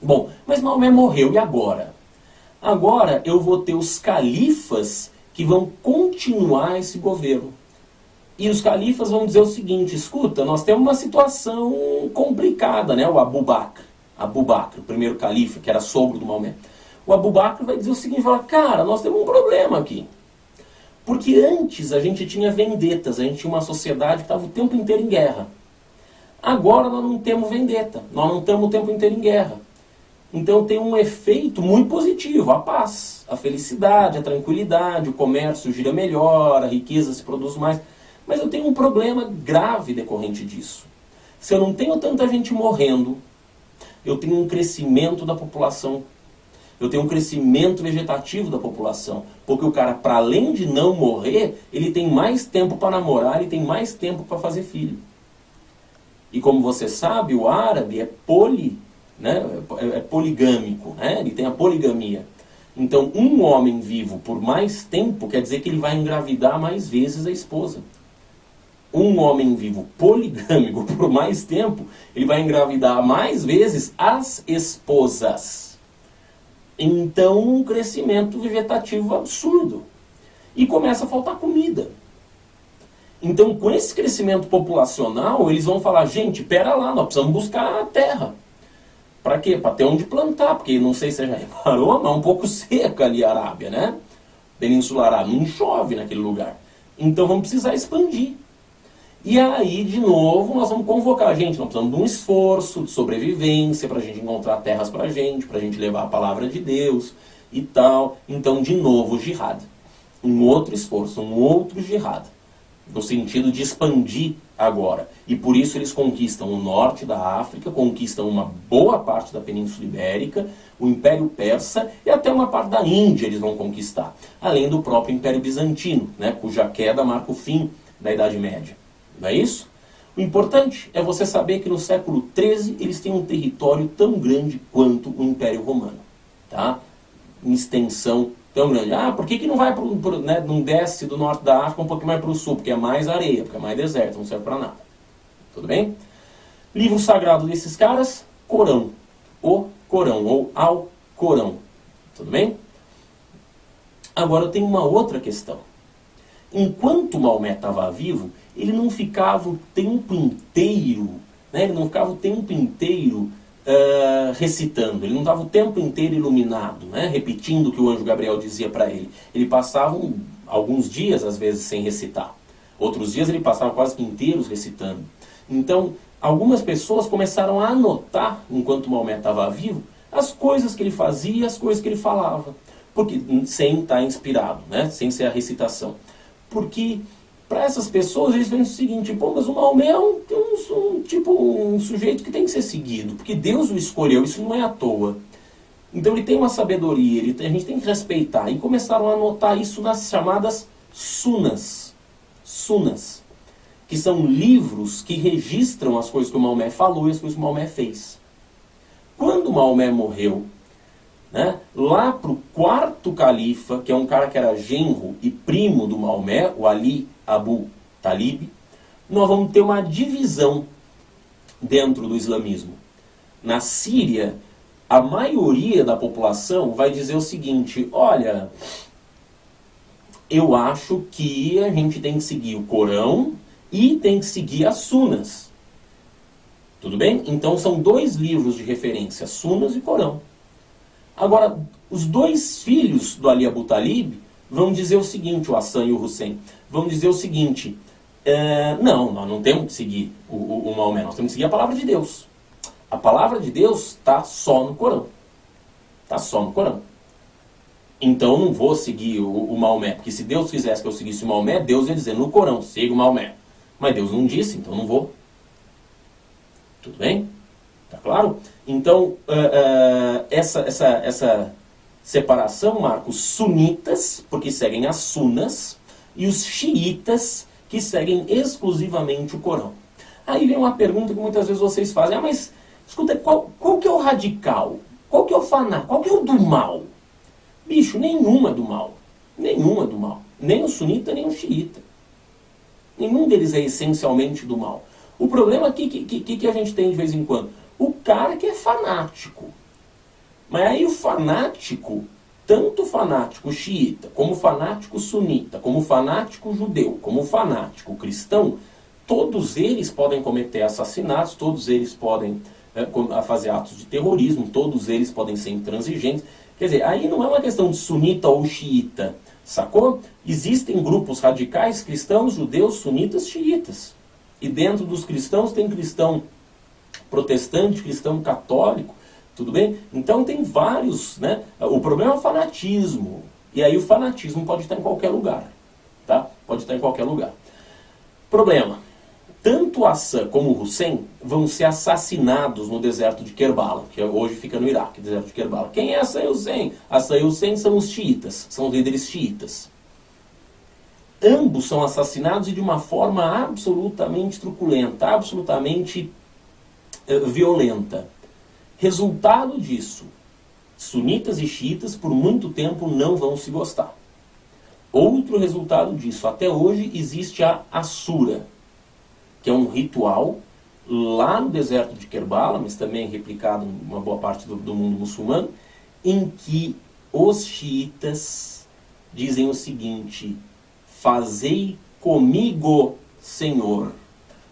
Bom, mas Maomé morreu, e agora? Agora eu vou ter os califas que vão continuar esse governo. E os califas vão dizer o seguinte: escuta, nós temos uma situação complicada, né? O Abu Bakr, o primeiro califa, que era sogro do Maomé. O Abu Bakr vai dizer o seguinte, fala, cara, nós temos um problema aqui. Porque antes a gente tinha vendetas, a gente tinha uma sociedade que estava o tempo inteiro em guerra. Agora nós não temos vendeta, nós não estamos o tempo inteiro em guerra. Então tem um efeito muito positivo, a paz, a felicidade, a tranquilidade, o comércio gira melhor, a riqueza se produz mais. Mas eu tenho um problema grave decorrente disso. Se eu não tenho tanta gente morrendo, eu tenho um crescimento da população. Eu tenho um crescimento vegetativo da população. Porque o cara, para além de não morrer, ele tem mais tempo para namorar, ele tem mais tempo para fazer filho. E como você sabe, o árabe é poligâmico, né? Ele tem a poligamia. Então, um homem vivo por mais tempo quer dizer que ele vai engravidar mais vezes a esposa. Um homem vivo poligâmico por mais tempo, ele vai engravidar mais vezes as esposas. Então, um crescimento vegetativo absurdo. E começa a faltar comida. Então, com esse crescimento populacional, eles vão falar, gente, pera lá, nós precisamos buscar a terra. Para quê? Para ter onde plantar, porque não sei se você já reparou, mas é um pouco seca ali a Arábia, né? Península Arábia, não chove naquele lugar. Então vamos precisar expandir. E aí, de novo, nós vamos convocar a gente, nós precisamos de um esforço de sobrevivência para a gente encontrar terras para a gente levar a palavra de Deus e tal. Então, de novo, jihad. Um outro esforço, um outro jihad. No sentido de expandir agora. E por isso eles conquistam o norte da África, conquistam uma boa parte da Península Ibérica, o Império Persa e até uma parte da Índia eles vão conquistar. Além do próprio Império Bizantino, né, cuja queda marca o fim da Idade Média. Não é isso? O importante é você saber que no século XIII eles têm um território tão grande quanto o Império Romano. Tá? Em extensão tão grande. Ah, por que não vai não desce do norte da África um pouquinho mais para o sul? Porque é mais areia, porque é mais deserto, não serve para nada. Tudo bem? Livro sagrado desses caras, Corão. O Corão, ou Al Corão. Tudo bem? Agora eu tenho uma outra questão. Enquanto Maomé estava vivo, ele não ficava o tempo inteiro, né? Ele não ficava o tempo inteiro recitando, ele não estava o tempo inteiro iluminado, né? Repetindo o que o anjo Gabriel dizia para ele. Ele passava alguns dias, às vezes, sem recitar. Outros dias ele passava quase que inteiros recitando. Então, algumas pessoas começaram a anotar, enquanto Maomé estava vivo, as coisas que ele fazia, as coisas que ele falava. Porque, sem estar inspirado, né? Sem ser a recitação. Porque, para essas pessoas, eles veem o seguinte, pô, mas o Maomé é um sujeito que tem que ser seguido, porque Deus o escolheu, isso não é à toa. Então ele tem uma sabedoria, a gente tem que respeitar. E começaram a anotar isso nas chamadas sunas. Sunas, que são livros que registram as coisas que o Maomé falou e as coisas que o Maomé fez. Quando o Maomé morreu, né, lá para o quarto califa, que é um cara que era genro e primo do Maomé, o Ali Abu Talib, nós vamos ter uma divisão dentro do islamismo. Na Síria, a maioria da população vai dizer o seguinte, olha, eu acho que a gente tem que seguir o Corão e tem que seguir as Sunas. Tudo bem? Então são dois livros de referência, Sunas e Corão. Agora, os dois filhos do Ali Abu Talib vão dizer o seguinte, o Hassan e o Hussein, vão dizer o seguinte, não, nós não temos que seguir o Maomé, nós temos que seguir a palavra de Deus. A palavra de Deus está só no Corão. Está só no Corão. Então eu não vou seguir o Maomé, porque se Deus quisesse que eu seguisse o Maomé, Deus ia dizer no Corão, siga o Maomé. Mas Deus não disse, então eu não vou. Tudo bem? Tá claro? Então, essa separação marca os sunitas, porque seguem as sunas, e os xiitas, que seguem exclusivamente o Corão. Aí vem uma pergunta que muitas vezes vocês fazem, mas escuta, qual que é o radical? Qual que é o fanático? Qual que é o do mal? Bicho, nenhuma é do mal. Nenhuma é do mal. Nem o sunita, nem o xiita. Nenhum deles é essencialmente do mal. O problema aqui que a gente tem de vez em quando, o cara que é fanático. Mas aí o fanático, tanto o fanático xiita, como o fanático sunita, como o fanático judeu, como o fanático cristão, todos eles podem cometer assassinatos, todos eles podem fazer atos de terrorismo, todos eles podem ser intransigentes. Quer dizer, aí não é uma questão de sunita ou xiita, sacou? Existem grupos radicais cristãos, judeus, sunitas, xiitas. E dentro dos cristãos tem cristão protestante, cristão católico, tudo bem? Então tem vários, né? O problema é o fanatismo. E aí o fanatismo pode estar em qualquer lugar, tá? Pode estar em qualquer lugar. Problema. Tanto Hassan como Hussein vão ser assassinados no deserto de Kerbala, que hoje fica no Iraque, deserto de Kerbala. Quem é Hassan e Hussein? Hassan e Hussein são os xiitas, são os líderes xiitas. Ambos são assassinados e de uma forma absolutamente truculenta, absolutamente violenta. Resultado disso, sunitas e xiitas por muito tempo não vão se gostar. Outro resultado disso, até hoje existe a Assura, que é um ritual lá no deserto de Kerbala, mas também replicado em uma boa parte do mundo muçulmano, em que os xiitas dizem o seguinte: fazei comigo, Senhor.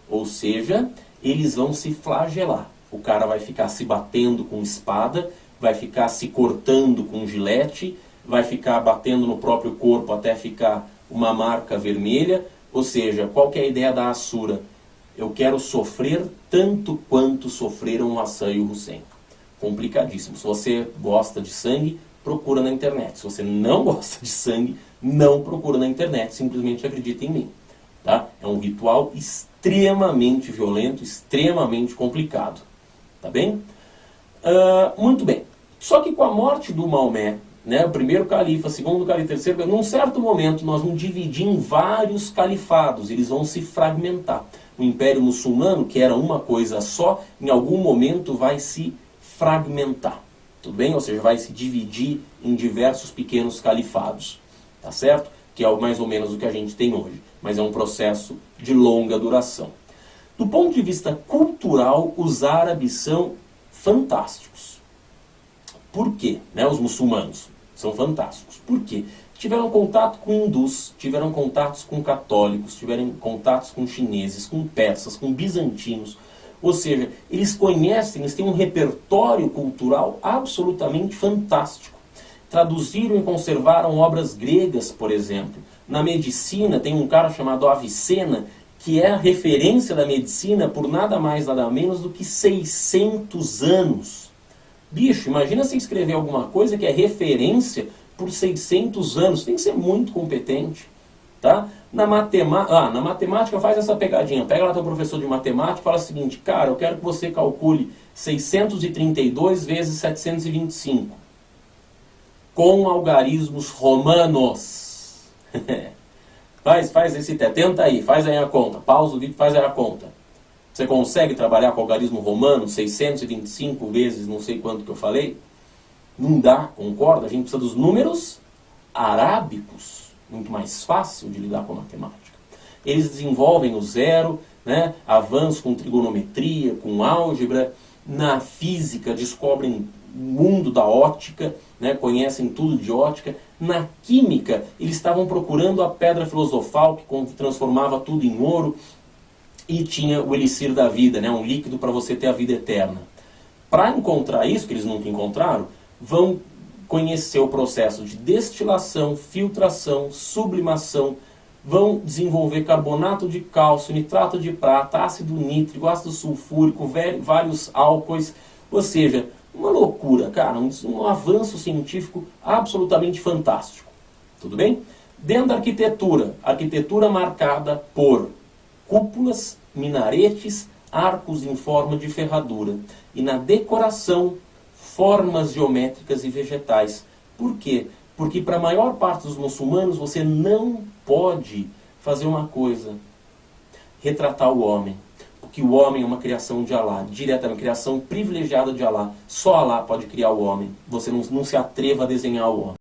Ou seja, eles vão se flagelar. O cara vai ficar se batendo com espada, vai ficar se cortando com gilete, vai ficar batendo no próprio corpo até ficar uma marca vermelha. Ou seja, qual que é a ideia da Assura? Eu quero sofrer tanto quanto sofreram o Hassan e o Hussein. Complicadíssimo. Se você gosta de sangue, procura na internet. Se você não gosta de sangue, não procura na internet. Simplesmente acredita em mim. Tá? É um ritual extremamente violento, extremamente complicado. Tá bem? Muito bem. Só que com a morte do Maomé, né, o primeiro califa, segundo califa, terceiro, num certo momento nós vamos dividir em vários califados, eles vão se fragmentar. O Império Muçulmano, que era uma coisa só, em algum momento vai se fragmentar. Tudo bem? Ou seja, vai se dividir em diversos pequenos califados. Tá certo? Que é mais ou menos o que a gente tem hoje. Mas é um processo de longa duração. Do ponto de vista cultural, os árabes são fantásticos. Por quê? Né? Os muçulmanos são fantásticos. Por quê? Tiveram contato com hindus, tiveram contatos com católicos, tiveram contatos com chineses, com persas, com bizantinos. Ou seja, eles conhecem, eles têm um repertório cultural absolutamente fantástico. Traduziram e conservaram obras gregas, por exemplo. Na medicina tem um cara chamado Avicena, que é a referência da medicina por nada mais, nada menos do que 600 anos. Bicho, imagina você escrever alguma coisa que é referência por 600 anos. Tem que ser muito competente. Tá? Na matemática faz essa pegadinha. Pega lá teu professor de matemática e fala o seguinte: cara, eu quero que você calcule 632 vezes 725 com algarismos romanos. faz esse teste. Tenta aí, faz aí a conta. Pausa o vídeo, faz aí a conta. Você consegue trabalhar com algarismo romano, 625 vezes não sei quanto que eu falei? Não dá, concorda? A gente precisa dos números arábicos. Muito mais fácil de lidar com a matemática. Eles desenvolvem o zero, né? Avançam com trigonometria, com álgebra. Na física descobrem o mundo da ótica, né? Conhecem tudo de ótica. Na química, eles estavam procurando a pedra filosofal que transformava tudo em ouro. E tinha o elixir da vida, né? Um líquido para você ter a vida eterna. Para encontrar isso, que eles nunca encontraram, vão conhecer o processo de destilação, filtração, sublimação, vão desenvolver carbonato de cálcio, nitrato de prata, ácido nítrico, ácido sulfúrico, vários álcoois, ou seja, uma loucura, cara, um avanço científico absolutamente fantástico. Tudo bem? Dentro da arquitetura marcada por cúpulas, minaretes, arcos em forma de ferradura. E na decoração, formas geométricas e vegetais. Por quê? Porque para a maior parte dos muçulmanos você não pode fazer uma coisa: retratar o homem. Porque o homem é uma criação de Alá, diretamente, criação privilegiada de Alá. Só Alá pode criar o homem. Você não se atreva a desenhar o homem.